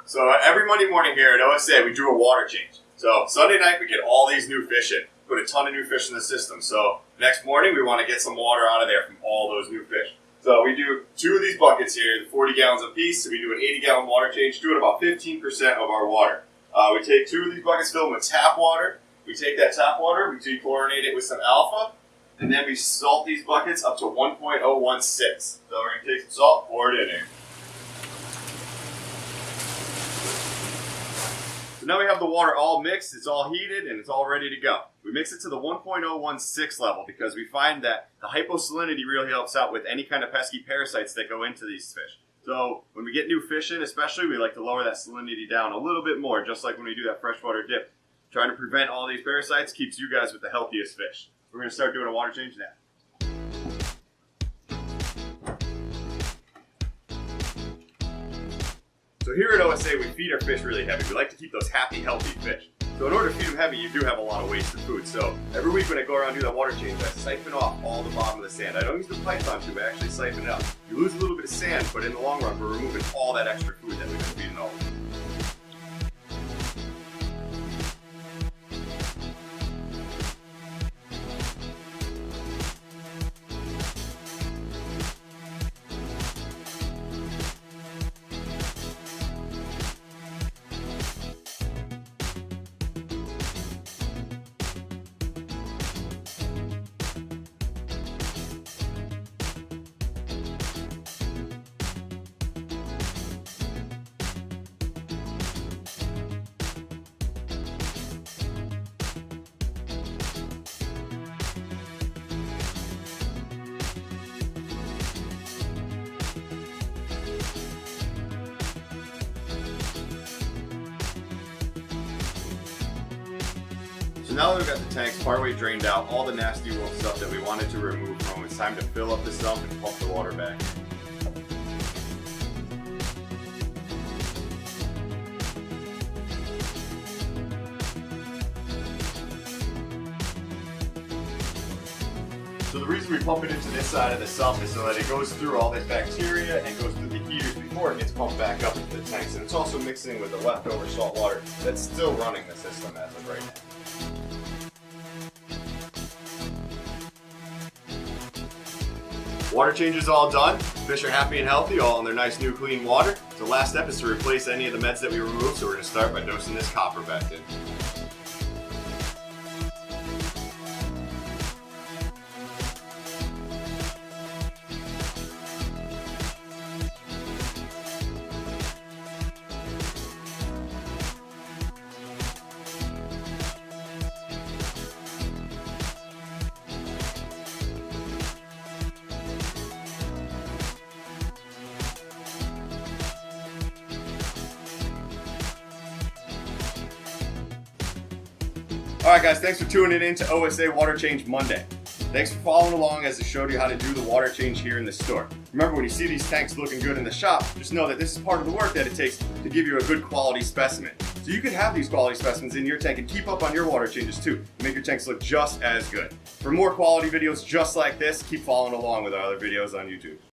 So every Monday morning here at OSA, we do a water change. So Sunday night, we get all these new fish in, put a ton of new fish in the system. So next morning, we want to get some water out of there from all those new fish. So we do 2 of these buckets here, 40 gallons apiece. So we do an 80-gallon water change, do it about 15% of our water. We take 2 of these buckets, fill them with tap water. We take that tap water, we dechlorinate it with some alpha, and then we salt these buckets up to 1.016. So we're going to take some salt, pour it in here. So now we have the water all mixed, it's all heated, and it's all ready to go. We mix it to the 1.016 level because we find that the hyposalinity really helps out with any kind of pesky parasites that go into these fish. So when we get new fish in especially, we like to lower that salinity down a little bit more, just like when we do that freshwater dip. Trying to prevent all these parasites keeps you guys with the healthiest fish. We're going to start doing a water change now. So here at OSA, we feed our fish really heavy. We like to keep those happy, healthy fish. So in order to feed them heavy, you do have a lot of wasted food. So every week when I go around and do that water change, I siphon off all the bottom of the sand. I don't use the python tube, I actually siphon it out. You lose a little bit of sand, but in the long run, we're removing all that extra food that we've been feeding all of them. So now that we've got the tanks partway drained out, all the nasty stuff that we wanted to remove from them, it's time to fill up the sump and pump the water back. So the reason we pump it into this side of the sump is so that it goes through all this bacteria and goes through the heaters before it gets pumped back up into the tanks. And it's also mixing with the leftover salt water that's still running the system as of right now. Water change is all done. Fish are happy and healthy, all in their nice new clean water. The last step is to replace any of the meds that we removed, so we're going to start by dosing this copper back in. Alright guys, thanks for tuning in to OSA Water Change Monday. Thanks for following along as I showed you how to do the water change here in the store. Remember, when you see these tanks looking good in the shop, just know that this is part of the work that it takes to give you a good quality specimen. So you can have these quality specimens in your tank and keep up on your water changes too, and make your tanks look just as good. For more quality videos just like this, keep following along with our other videos on YouTube.